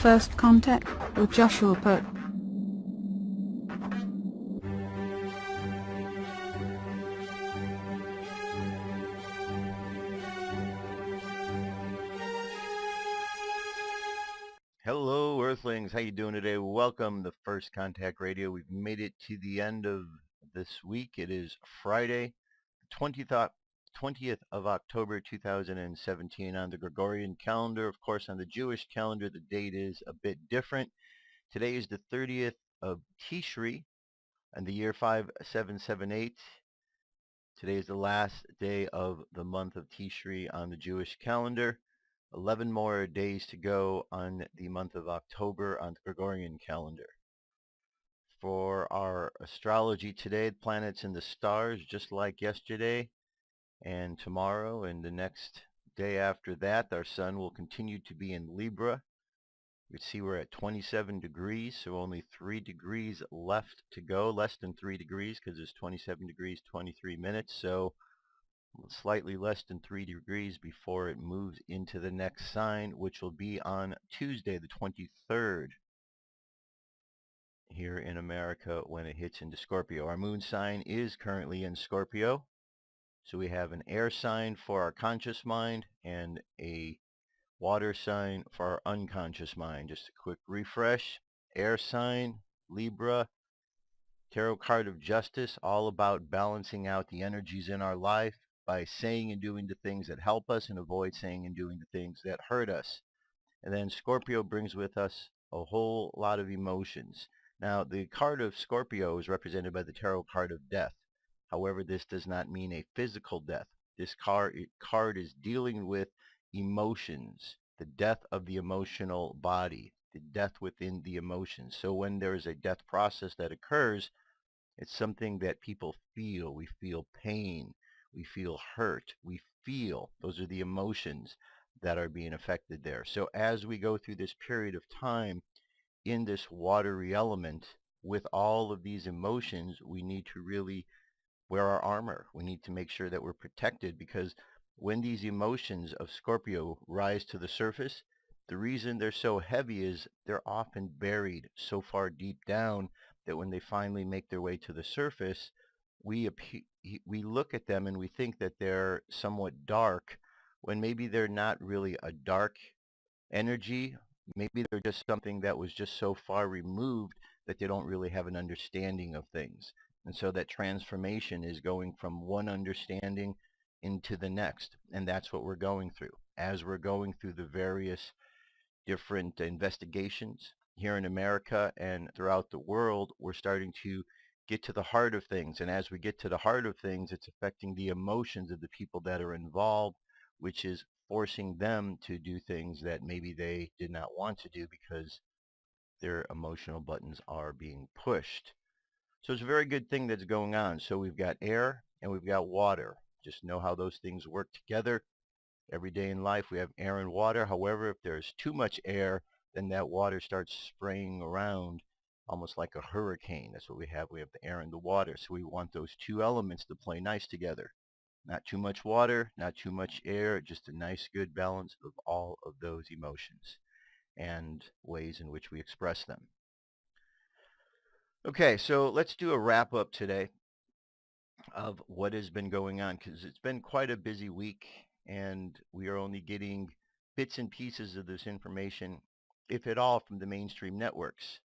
First Contact with Joshua Pope. Hello, Earthlings. How you doing today? Welcome to First Contact Radio. We've made it to the end of this week. It is Friday, 20th of October 2017 on the Gregorian calendar. Of course, on the Jewish calendar, the date is a bit different. Today is the 30th of Tishri and the year 5778. Today is the last day of the month of Tishri on the Jewish calendar. 11 more days to go on the month of October on the Gregorian calendar. For our astrology today, the planets and the stars, just like yesterday and tomorrow and the next day after that, our sun will continue to be in Libra. You can see we're at 27 degrees, so only 3 degrees left to go, less than 3 degrees because it's 27 degrees 23 minutes, so slightly less than 3 degrees before it moves into the next sign, which will be on Tuesday the 23rd here in America when it hits into Scorpio. Our moon sign is currently in Scorpio, so we have an air sign for our conscious mind and a water sign for our unconscious mind. Just a quick refresh. Air sign, Libra, tarot card of justice, all about balancing out the energies in our life by saying and doing the things that help us and avoid saying and doing the things that hurt us. And then Scorpio brings with us a whole lot of emotions. Now, the card of Scorpio is represented by the tarot card of death. However, this does not mean a physical death. This card is dealing with emotions, the death of the emotional body, the death within the emotions. So when there is a death process that occurs, it's something that people feel. We feel pain. We feel hurt. We feel. Those are the emotions that are being affected there. So as we go through this period of time in this watery element with all of these emotions, we need to really wear our armor. We need to make sure that we're protected, because when these emotions of Scorpio rise to the surface, the reason they're so heavy is they're often buried so far deep down that when they finally make their way to the surface, we look at them and we think that they're somewhat dark, when maybe they're not really a dark energy. Maybe they're just something that was just so far removed that they don't really have an understanding of things. And so that transformation is going from one understanding into the next. And that's what we're going through. As we're going through the various different investigations here in America and throughout the world, we're starting to get to the heart of things. And as we get to the heart of things, it's affecting the emotions of the people that are involved, which is forcing them to do things that maybe they did not want to do because their emotional buttons are being pushed. So it's a very good thing that's going on. So we've got air and we've got water. Just know how those things work together. Every day in life we have air and water. However, if there's too much air, then that water starts spraying around almost like a hurricane. That's what we have. We have the air and the water. So we want those two elements to play nice together. Not too much water, not too much air, just a nice good balance of all of those emotions and ways in which we express them. Okay, so let's do a wrap up today of what has been going on, because it's been quite a busy week and we are only getting bits and pieces of this information, if at all, from the mainstream networks.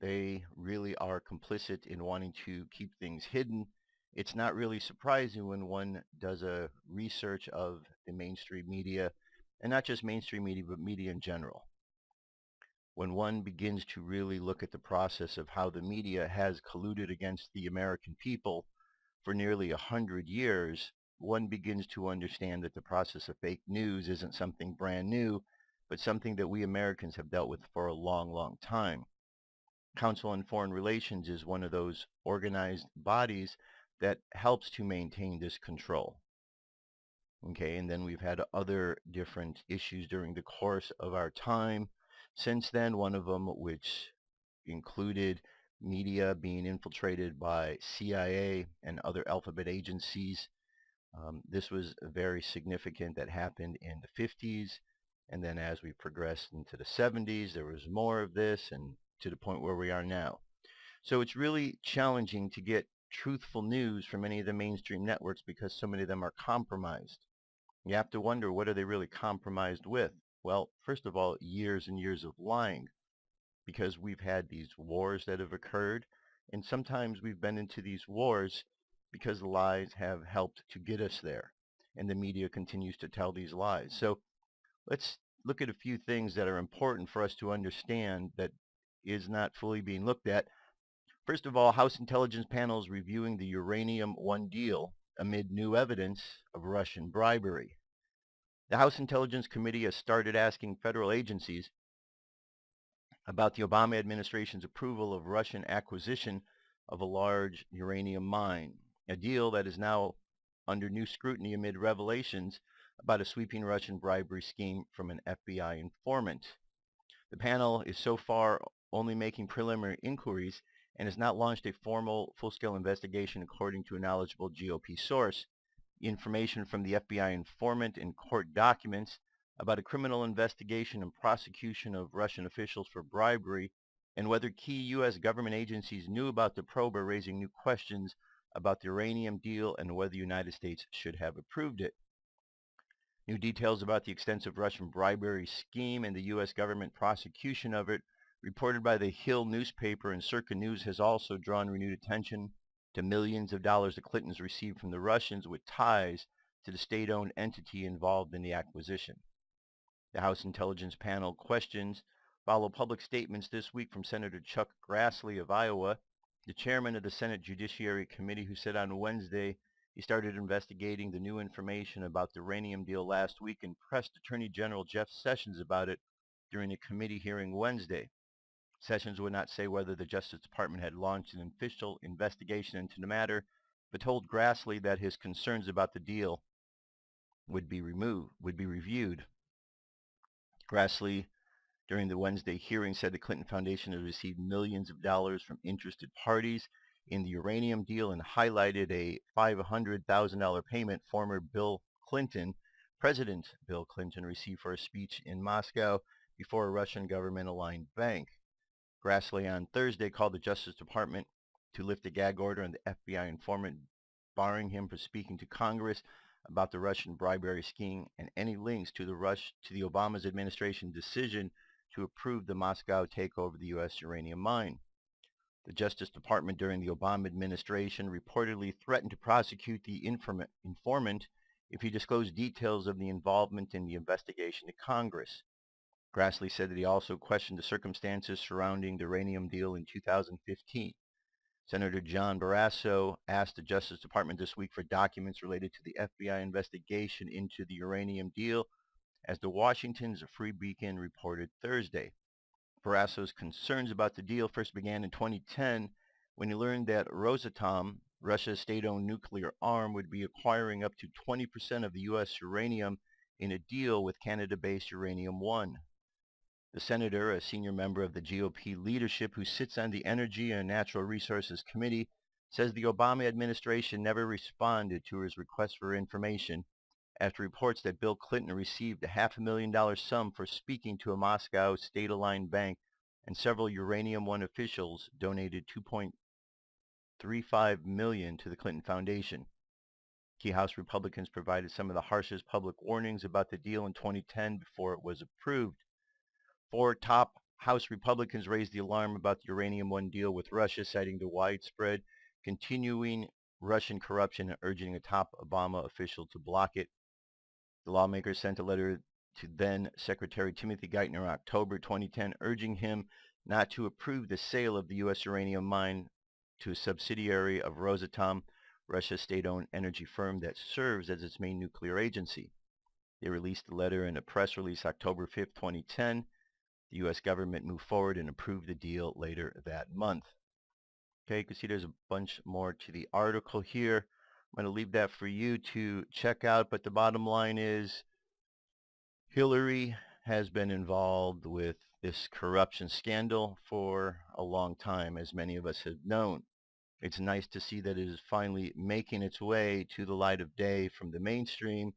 They really are complicit in wanting to keep things hidden. It's not really surprising when one does a research of the mainstream media, and not just mainstream media, but media in general. When one begins to really look at the process of how the media has colluded against the American people for nearly 100 years, one begins to understand that the process of fake news isn't something brand new, but something that we Americans have dealt with for a long, long time. Council on Foreign Relations is one of those organized bodies that helps to maintain this control. Okay, and then we've had other different issues during the course of our time since then, one of them which included media being infiltrated by CIA and other alphabet agencies. This was very significant. That happened in the 50s, And then as we progressed into the 70s, there was more of this, and to the point where we are now. So it's really challenging to get truthful news from any of the mainstream networks because so many of them are compromised. You have to wonder, what are they really compromised with? Well, first of all, years and years of lying, because we've had these wars that have occurred, and sometimes we've been into these wars because lies have helped to get us there, and the media continues to tell these lies. So let's look at a few things that are important for us to understand that is not fully being looked at. First of all, House Intelligence panels reviewing the Uranium One Deal amid new evidence of Russian bribery. The House Intelligence Committee has started asking federal agencies about the Obama administration's approval of Russian acquisition of a large uranium mine, a deal that is now under new scrutiny amid revelations about a sweeping Russian bribery scheme from an FBI informant. The panel is so far only making preliminary inquiries and has not launched a formal full-scale investigation, according to a knowledgeable GOP source. Information from the FBI informant and court documents about a criminal investigation and prosecution of Russian officials for bribery, and whether key U.S. government agencies knew about the probe, are raising new questions about the uranium deal and whether the United States should have approved it. New details about the extensive Russian bribery scheme and the U.S. government prosecution of it, reported by the Hill newspaper and Circa News, has also drawn renewed attention to millions of dollars the Clintons received from the Russians with ties to the state-owned entity involved in the acquisition. The House Intelligence Panel questions follow public statements this week from Senator Chuck Grassley of Iowa, the chairman of the Senate Judiciary Committee, who said on Wednesday he started investigating the new information about the uranium deal last week and pressed Attorney General Jeff Sessions about it during a committee hearing Wednesday. Sessions would not say whether the Justice Department had launched an official investigation into the matter, but told Grassley that his concerns about the deal would be reviewed. Grassley, during the Wednesday hearing, said the Clinton Foundation has received millions of dollars from interested parties in the uranium deal and highlighted a $500,000 payment former President Bill Clinton, received for a speech in Moscow before a Russian government-aligned bank. Grassley on Thursday called the Justice Department to lift a gag order on the FBI informant, barring him from speaking to Congress about the Russian bribery scheme and any links to the Obama's administration decision to approve the Moscow takeover of the U.S. uranium mine. The Justice Department during the Obama administration reportedly threatened to prosecute the informant if he disclosed details of the involvement in the investigation to Congress. Grassley said that he also questioned the circumstances surrounding the uranium deal in 2015. Senator John Barrasso asked the Justice Department this week for documents related to the FBI investigation into the uranium deal, as the Washington's Free Beacon reported Thursday. Barrasso's concerns about the deal first began in 2010 when he learned that Rosatom, Russia's state-owned nuclear arm, would be acquiring up to 20% of the U.S. uranium in a deal with Canada-based Uranium One. The senator, a senior member of the GOP leadership who sits on the Energy and Natural Resources Committee, says the Obama administration never responded to his request for information after reports that Bill Clinton received a $500,000 sum for speaking to a Moscow state-aligned bank, and several Uranium One officials donated $2.35 million to the Clinton Foundation. Key House Republicans provided some of the harshest public warnings about the deal in 2010 before it was approved. 4 top House Republicans raised the alarm about the Uranium One deal with Russia, citing the widespread continuing Russian corruption and urging a top Obama official to block it. The lawmakers sent a letter to then Secretary Timothy Geithner in October 2010, urging him not to approve the sale of the U.S. uranium mine to a subsidiary of Rosatom, Russia's state-owned energy firm that serves as its main nuclear agency. They released the letter in a press release October 5, 2010. The U.S. government moved forward and approved the deal later that month. Okay, you can see there's a bunch more to the article here. I'm going to leave that for you to check out, but the bottom line is Hillary has been involved with this corruption scandal for a long time, as many of us have known. It's nice to see that it is finally making its way to the light of day from the mainstream,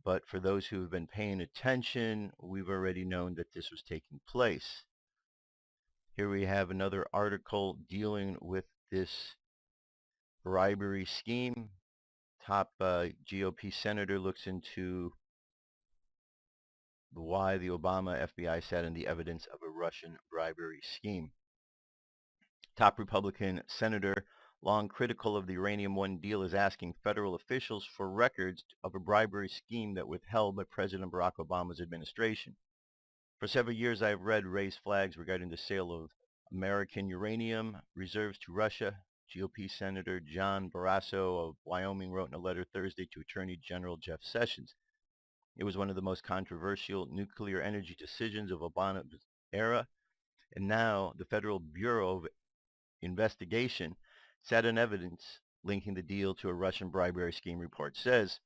But for those who have been paying attention, we've already known that this was taking place. Here we have another article dealing with this bribery scheme. Top GOP senator looks into why the Obama FBI sat on the evidence of a Russian bribery scheme. Top Republican senator, long critical of the Uranium One deal, is asking federal officials for records of a bribery scheme that withheld by President Barack Obama's administration. For several years, I have raised flags regarding the sale of American uranium reserves to Russia. GOP Senator John Barrasso of Wyoming wrote in a letter Thursday to Attorney General Jeff Sessions. It was one of the most controversial nuclear energy decisions of Obama's era, and now the Federal Bureau of Investigation sat on evidence linking the deal to a Russian bribery scheme, report says.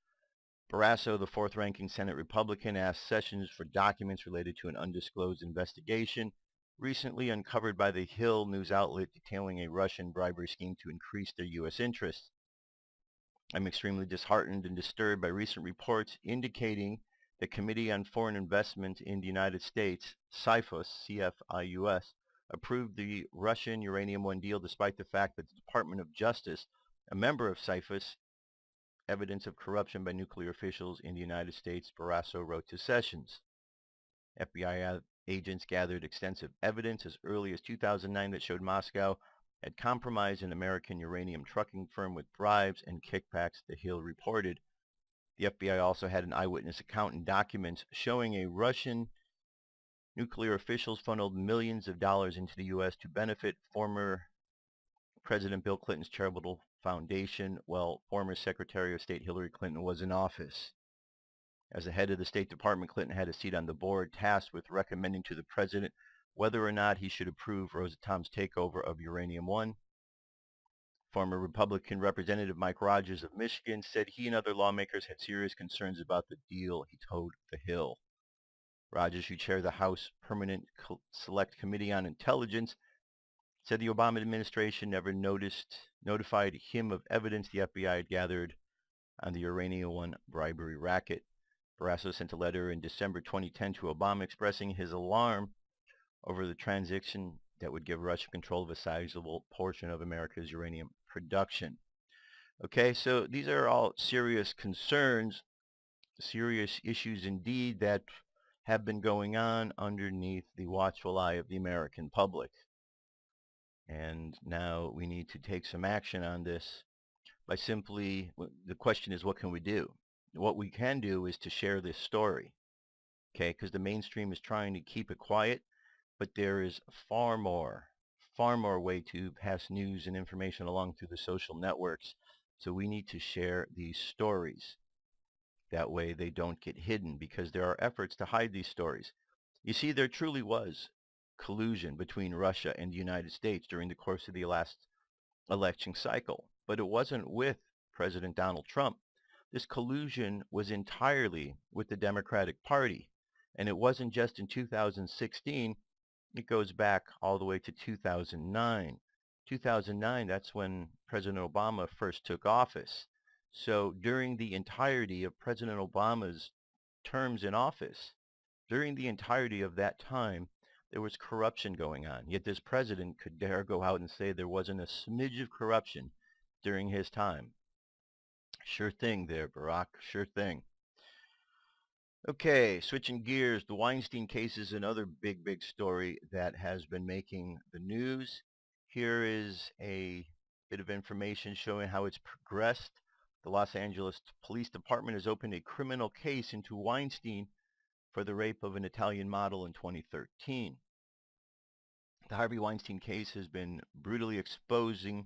Barrasso, the fourth-ranking Senate Republican, asked Sessions for documents related to an undisclosed investigation recently uncovered by the Hill news outlet detailing a Russian bribery scheme to increase their U.S. interests. I'm extremely disheartened and disturbed by recent reports indicating the Committee on Foreign Investment in the United States, CFIUS, C-F-I-U-S, approved the Russian Uranium One deal despite the fact that the Department of Justice, a member of CFIUS, evidence of corruption by nuclear officials in the United States, Barrasso wrote to Sessions. FBI agents gathered extensive evidence as early as 2009 that showed Moscow had compromised an American uranium trucking firm with bribes and kickbacks, the Hill reported. The FBI also had an eyewitness account and documents showing a Russian nuclear officials funneled millions of dollars into the U.S. to benefit former President Bill Clinton's charitable foundation while former Secretary of State Hillary Clinton was in office. As the head of the State Department, Clinton had a seat on the board tasked with recommending to the president whether or not he should approve Rosatom's takeover of Uranium One. Former Republican Representative Mike Rogers of Michigan said he and other lawmakers had serious concerns about the deal, he told The Hill. Rogers, who chaired the House Permanent Select Committee on Intelligence, said the Obama administration never notified him of evidence the FBI had gathered on the Uranium One bribery racket. Barrasso sent a letter in December 2010 to Obama expressing his alarm over the transaction that would give Russia control of a sizable portion of America's uranium production. Okay, so these are all serious concerns, serious issues indeed that have been going on underneath the watchful eye of the American public. And now we need to take some action on this by simply, the question is, what can we do? What we can do is to share this story, okay, because the mainstream is trying to keep it quiet, but there is far more way to pass news and information along through the social networks. So we need to share these stories. That way they don't get hidden, because there are efforts to hide these stories. You see, there truly was collusion between Russia and the United States during the course of the last election cycle, but it wasn't with President Donald Trump. This collusion was entirely with the Democratic Party, and it wasn't just in 2016. It goes back all the way to 2009. 2009, that's when President Obama first took office. So during the entirety of President Obama's terms in office, during the entirety of that time, there was corruption going on. Yet this president could dare go out and say there wasn't a smidge of corruption during his time. Sure thing there, Barack. Sure thing. Okay, switching gears, the Weinstein Case is another big story that has been making the news. Here is a bit of information showing how it's progressed. The Los Angeles Police Department has opened a criminal case into Weinstein for the rape of an Italian model in 2013. The Harvey Weinstein case has been brutally exposing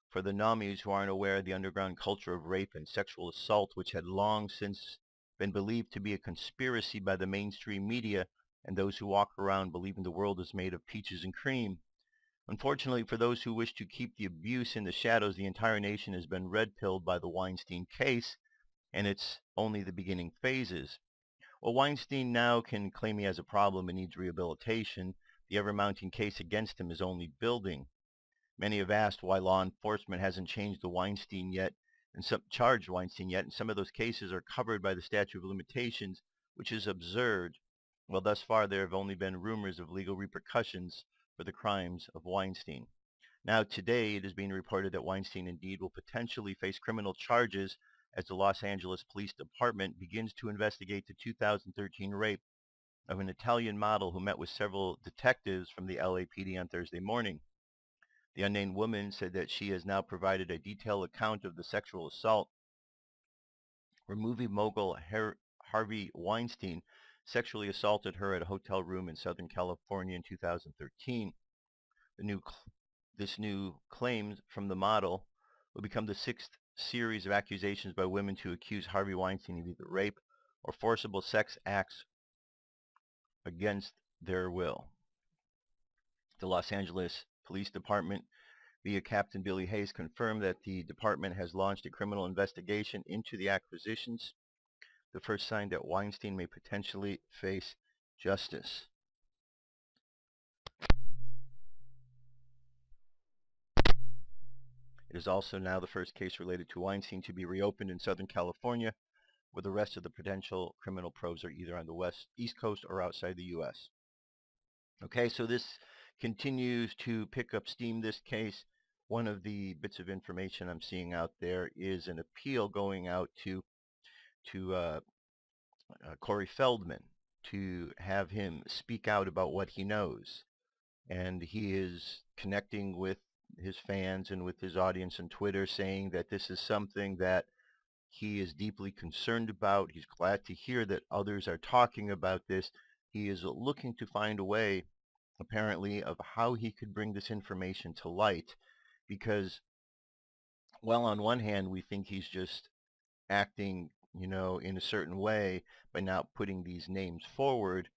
for the nummies who aren't aware of the underground culture of rape and sexual assault, which had long since been believed to be a conspiracy by the mainstream media and those who walk around believing the world is made of peaches and cream. Unfortunately, for those who wish to keep the abuse in the shadows, the entire nation has been red-pilled by the Weinstein case, and it's only the beginning phases. While Weinstein now can claim he has a problem and needs rehabilitation, the ever-mounting case against him is only building. Many have asked why law enforcement hasn't changed the Weinstein yet, and some charged Weinstein yet, and some of those cases are covered by the statute of limitations, which is absurd. Well, thus far there have only been rumors of legal repercussions for the crimes of Weinstein. Now today it is being reported that Weinstein indeed will potentially face criminal charges as the Los Angeles Police Department begins to investigate the 2013 rape of an Italian model who met with several detectives from the LAPD on Thursday morning. The unnamed woman said that she has now provided a detailed account of the sexual assault, where movie mogul Harvey Weinstein sexually assaulted her at a hotel room in Southern California in 2013. This new claim from the model will become the sixth series of accusations by women to accuse Harvey Weinstein of either rape or forcible sex acts against their will. The Los Angeles Police Department, via Captain Billy Hayes, confirmed that the department has launched a criminal investigation into the acquisitions, the first sign that Weinstein may potentially face justice. It is also now the first case related to Weinstein to be reopened in Southern California, where the rest of the potential criminal probes are either on the East Coast or outside the U.S. Okay, so this continues to pick up steam, this case. One of the bits of information I'm seeing out there is an appeal going out to Corey Feldman to have him speak out about what he knows. And he is connecting with his fans and with his audience on Twitter, saying that this is something that he is deeply concerned about. He's glad to hear that others are talking about this. He is looking to find a way, apparently, of how he could bring this information to light, because, well, on one hand, we think he's just acting, in a certain way by not putting these names forward.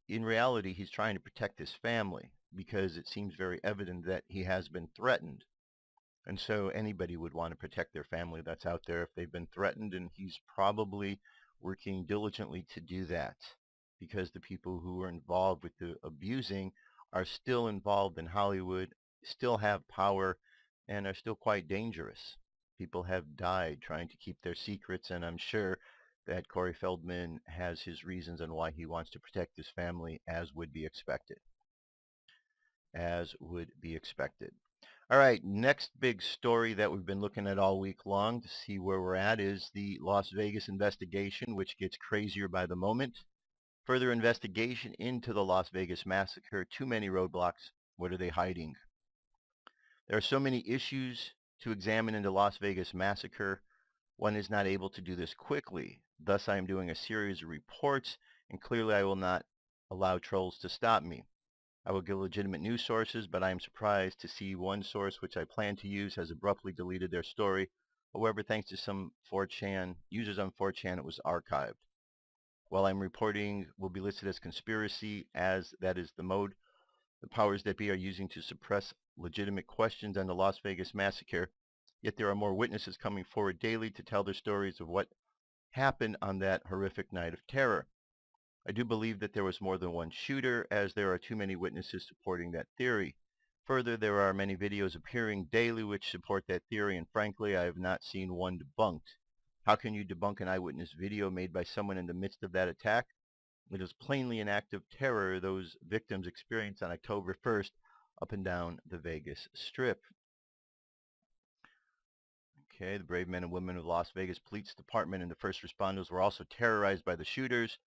In reality, he's trying to protect his family, because it seems very evident that he has been threatened. And so anybody would want to protect their family that's out there if they've been threatened, and he's probably working diligently to do that, because the people who are involved with the abusing are still involved in Hollywood, still have power, and are still quite dangerous. People have died trying to keep their secrets, and I'm sure that Corey Feldman has his reasons on why he wants to protect his family, as would be expected. As would be expected. All right, next big story that we've been looking at all week long to see where we're at is the Las Vegas investigation, which gets crazier by the moment. Further investigation into the Las Vegas Massacre. Too many roadblocks. What are they hiding? There are so many issues to examine in the Las Vegas Massacre. One is not able to do this quickly. Thus, I am doing a series of reports, and clearly I will not allow trolls to stop me. I will give legitimate news sources, but I am surprised to see one source which I plan to use has abruptly deleted their story. However, thanks to some 4chan users on 4chan, it was archived. While I'm reporting will be listed as conspiracy, as that is the mode the powers that be are using to suppress legitimate questions on the Las Vegas Massacre, yet there are more witnesses coming forward daily to tell their stories of what happened on that horrific night of terror. I do believe that there was more than one shooter, as there are too many witnesses supporting that theory. Further, there are many videos appearing daily which support that theory, and frankly, I have not seen one debunked. How can you debunk an eyewitness video made by someone in the midst of that attack? It is plainly an act of terror those victims experienced on October 1st up and down the Vegas Strip. Okay, the brave men and women of the Las Vegas Police Department and the first responders were also terrorized by the shooters.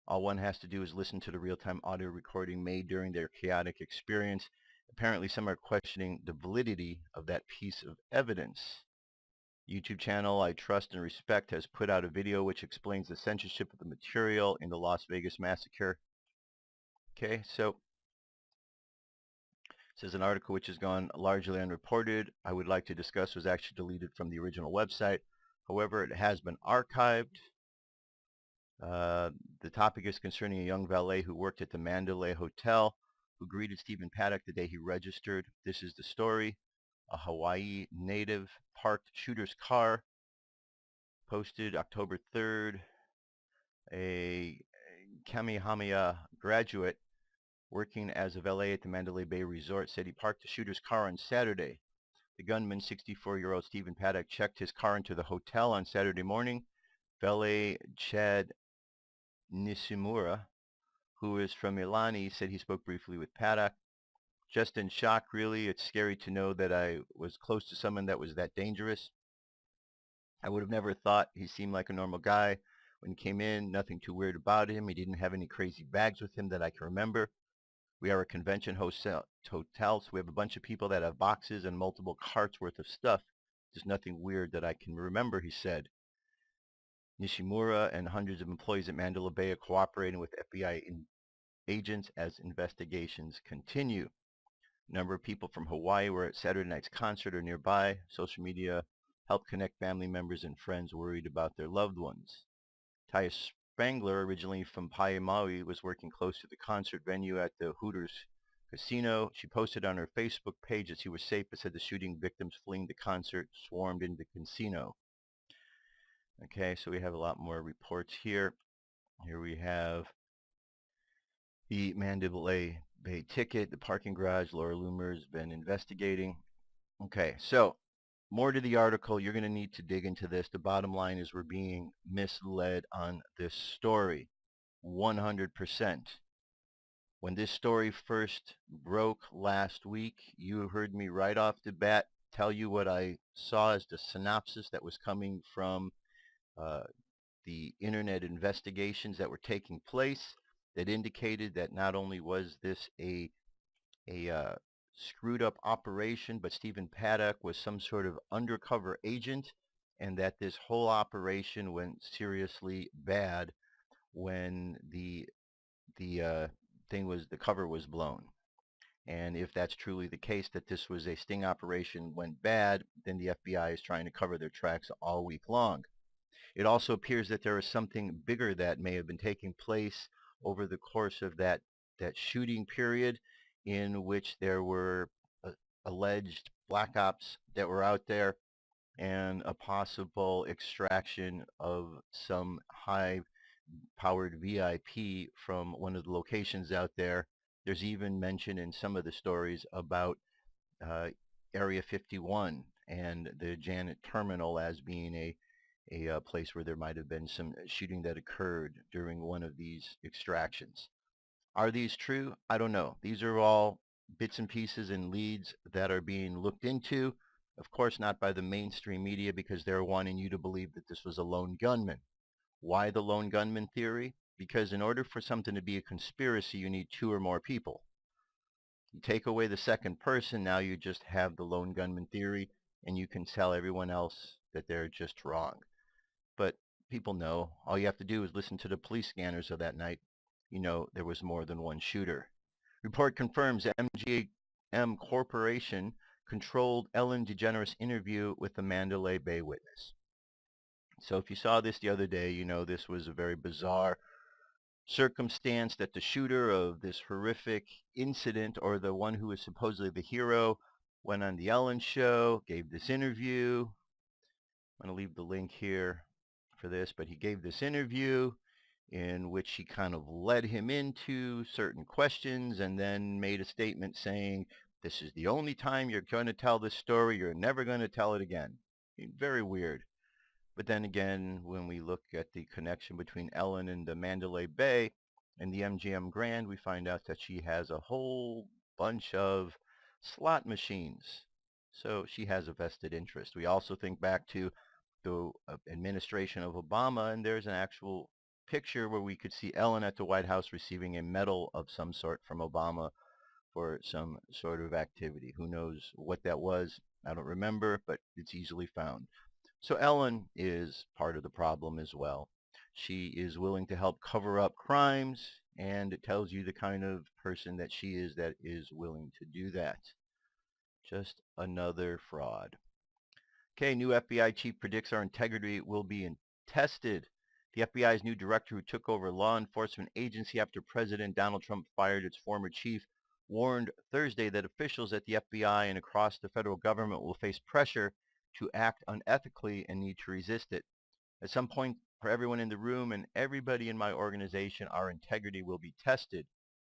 All one has to do is listen to the real-time audio recording made during their chaotic experience. Apparently some are questioning the validity of that piece of evidence. YouTube channel I trust and respect has put out a video which explains the censorship of the material in the Las Vegas Massacre. Okay, so it says an article which has gone largely unreported I would like to discuss was actually deleted from the original website. However, it has been archived. The topic is concerning a young valet who worked at the Mandalay Hotel who greeted Stephen Paddock the day he registered. This is the story. A Hawaii native parked shooter's car. Posted October 3rd. A Kamehameha graduate working as a valet at the Mandalay Bay Resort said he parked the shooter's car on Saturday. The gunman, 64-year-old Stephen Paddock, checked his car into the hotel on Saturday morning. Valet Chad Nishimura, who is from Ilani, said he spoke briefly with Paddock. Just in shock, really. It's scary to know that I was close to someone that was that dangerous. I would have never thought he seemed like a normal guy. When he came in, nothing too weird about him. He didn't have any crazy bags with him that I can remember. We are a convention hotel, so we have a bunch of people that have boxes and multiple carts worth of stuff. There's nothing weird that I can remember, he said. Nishimura and hundreds of employees at Mandalay Bay are cooperating with FBI agents as investigations continue. A number of people from Hawaii were at Saturday night's concert or nearby. Social media helped connect family members and friends worried about their loved ones. Taya Spangler, originally from Maui, was working close to the concert venue at the Hooters Casino. She posted on her Facebook page that she was safe, but said the shooting victims fleeing the concert swarmed into the casino. Okay, so we have a lot more reports here. Here we have the Mandalay Bay ticket, the parking garage. Laura Loomer has been investigating. Okay, so more to the article. You're going to need to dig into this. The bottom line is we're being misled on this story 100%. When this story first broke last week, you heard me right off the bat tell you what I saw as the synopsis that was coming from the internet investigations that were taking place that indicated that not only was this a screwed up operation, but Stephen Paddock was some sort of undercover agent, and that this whole operation went seriously bad when the cover was blown. And if that's truly the case, that this was a sting operation went bad, then the FBI is trying to cover their tracks all week long. It also appears that there is something bigger that may have been taking place over the course of that shooting period, in which there were alleged black ops that were out there and a possible extraction of some high-powered VIP from one of the locations out there. There's even mention in some of the stories about Area 51 and the Janet Terminal as being a place where there might have been some shooting that occurred during one of these extractions. Are these true? I don't know. These are all bits and pieces and leads that are being looked into. Of course, not by the mainstream media, because they're wanting you to believe that this was a lone gunman. Why the lone gunman theory? Because in order for something to be a conspiracy, you need two or more people. You take away the second person, now you just have the lone gunman theory, and you can tell everyone else that they're just wrong. But people know. All you have to do is listen to the police scanners of that night. You know there was more than one shooter. Report confirms MGM Corporation controlled Ellen DeGeneres' interview with the Mandalay Bay witness. So if you saw this the other day, you know this was a very bizarre circumstance that the shooter of this horrific incident, or the one who was supposedly the hero, went on the Ellen show, gave this interview. I'm going to leave the link here for this, but he gave this interview in which she kind of led him into certain questions and then made a statement saying, this is the only time you're going to tell this story, you're never going to tell it again. Very weird. But then again, when we look at the connection between Ellen and the Mandalay Bay and the MGM Grand, we find out that she has a whole bunch of slot machines. So she has a vested interest. We also think back to the administration of Obama, and there's an actual picture where we could see Ellen at the White House receiving a medal of some sort from Obama for some sort of activity. Who knows what that was? I don't remember, but it's easily found. So Ellen is part of the problem as well. She is willing to help cover up crimes, and it tells you the kind of person that she is that is willing to do that. Just another fraud. Okay, new FBI chief predicts our integrity will be tested. The FBI's new director, who took over law enforcement agency after President Donald Trump fired its former chief, warned Thursday that officials at the FBI and across the federal government will face pressure to act unethically and need to resist it. At some point, for everyone in the room and everybody in my organization, our integrity will be tested,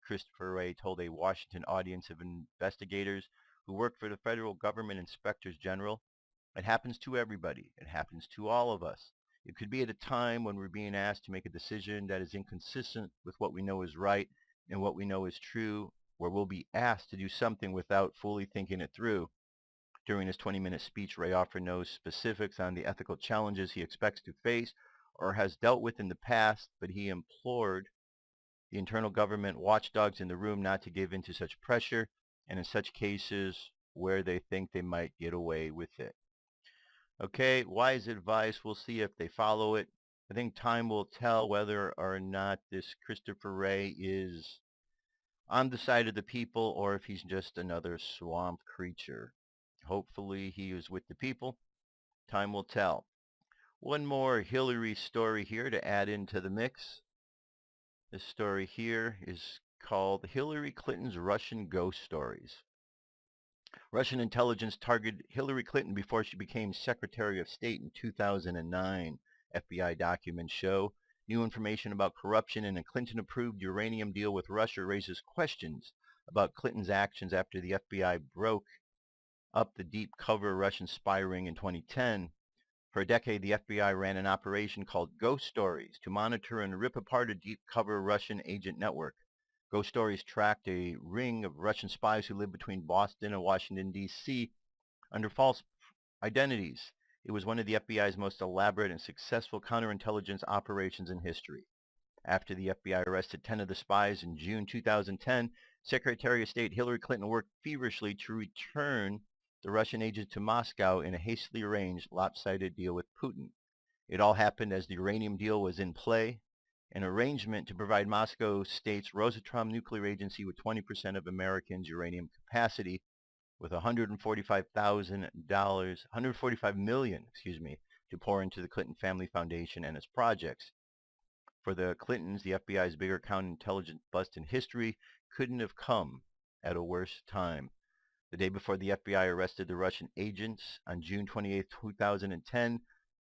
Christopher Wray told a Washington audience of investigators who work for the federal government inspectors general. It happens to everybody. It happens to all of us. It could be at a time when we're being asked to make a decision that is inconsistent with what we know is right and what we know is true, where we'll be asked to do something without fully thinking it through. During his 20-minute speech, Ray offered no specifics on the ethical challenges he expects to face or has dealt with in the past, but he implored the internal government watchdogs in the room not to give in to such pressure, and in such cases where they think they might get away with it. Okay, wise advice. We'll see if they follow it. I think time will tell whether or not this Christopher Wray is on the side of the people or if he's just another swamp creature. Hopefully he is with the people. Time will tell. One more Hillary story here to add into the mix. This story here is called Hillary Clinton's Russian Ghost Stories. Russian intelligence targeted Hillary Clinton before she became Secretary of State in 2009, FBI documents show. New information about corruption in a Clinton-approved uranium deal with Russia raises questions about Clinton's actions after the FBI broke up the deep cover Russian spy ring in 2010. For a decade, the FBI ran an operation called Ghost Stories to monitor and rip apart a deep cover Russian agent network. Ghost Stories tracked a ring of Russian spies who lived between Boston and Washington, D.C. under false identities. It was one of the FBI's most elaborate and successful counterintelligence operations in history. After the FBI arrested 10 of the spies in June 2010, Secretary of State Hillary Clinton worked feverishly to return the Russian agents to Moscow in a hastily arranged, lopsided deal with Putin. It all happened as the uranium deal was in play, an arrangement to provide Moscow State's Rosatom nuclear agency with 20% of Americans' uranium capacity, with $145 million, to pour into the Clinton Family Foundation and its projects. For the Clintons, the FBI's bigger counterintelligence bust in history couldn't have come at a worse time. The day before the FBI arrested the Russian agents on June 28, 2010,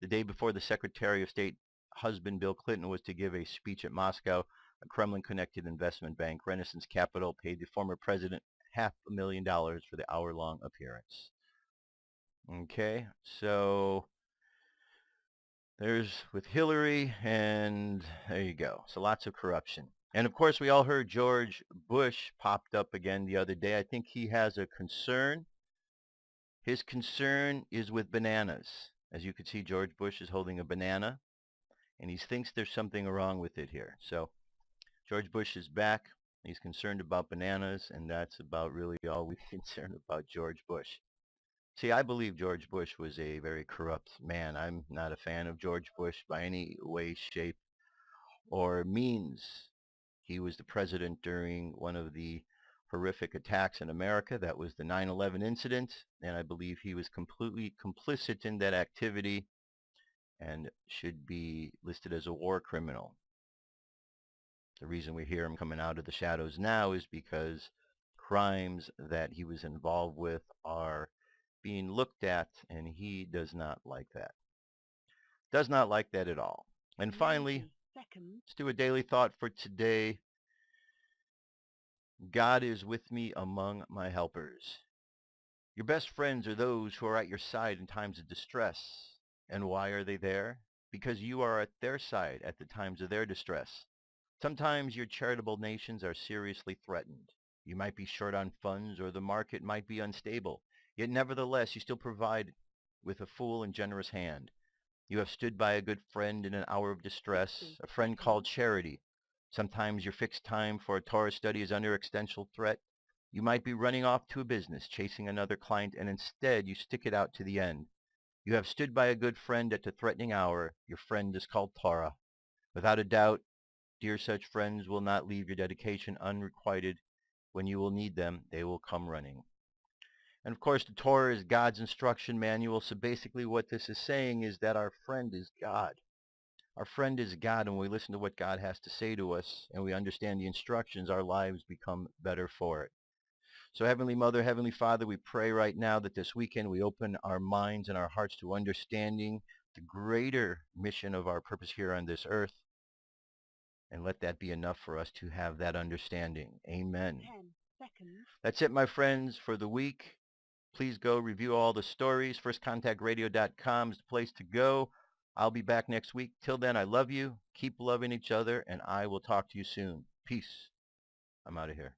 the day before the Secretary of State husband Bill Clinton was to give a speech at Moscow, a Kremlin-connected investment bank, Renaissance Capital, paid the former president $500,000 for the hour-long appearance. Okay, so there's with Hillary, and there you go. So lots of corruption. And of course, we all heard George Bush popped up again the other day. I think he has a concern. His concern is with bananas. As you can see, George Bush is holding a banana, and he thinks there's something wrong with it here. So George Bush is back. He's concerned about bananas, and that's about really all we're concerned about George Bush. See, I believe George Bush was a very corrupt man. I'm not a fan of George Bush by any way, shape, or means. He was the president during one of the horrific attacks in America. That was the 9/11 incident, and I believe he was completely complicit in that activity and should be listed as a war criminal. The reason we hear him coming out of the shadows now is because crimes that he was involved with are being looked at, and he does not like that. Does not like that at all. And finally, let's do a daily thought for today. God is with me among my helpers. Your best friends are those who are at your side in times of distress. And why are they there? Because you are at their side at the times of their distress. Sometimes your charitable nations are seriously threatened. You might be short on funds or the market might be unstable. Yet nevertheless, you still provide with a full and generous hand. You have stood by a good friend in an hour of distress, a friend called charity. Sometimes your fixed time for a Torah study is under existential threat. You might be running off to a business, chasing another client, and instead you stick it out to the end. You have stood by a good friend at the threatening hour. Your friend is called Torah. Without a doubt, dear, such friends will not leave your dedication unrequited. When you will need them, they will come running. And of course, the Torah is God's instruction manual. So basically what this is saying is that our friend is God. Our friend is God, and when we listen to what God has to say to us and we understand the instructions, our lives become better for it. So Heavenly Mother, Heavenly Father, we pray right now that this weekend we open our minds and our hearts to understanding the greater mission of our purpose here on this earth. And let that be enough for us to have that understanding. Amen. 10 seconds. That's it, my friends, for the week. Please go review all the stories. FirstContactRadio.com is the place to go. I'll be back next week. Till then, I love you. Keep loving each other, and I will talk to you soon. Peace. I'm out of here.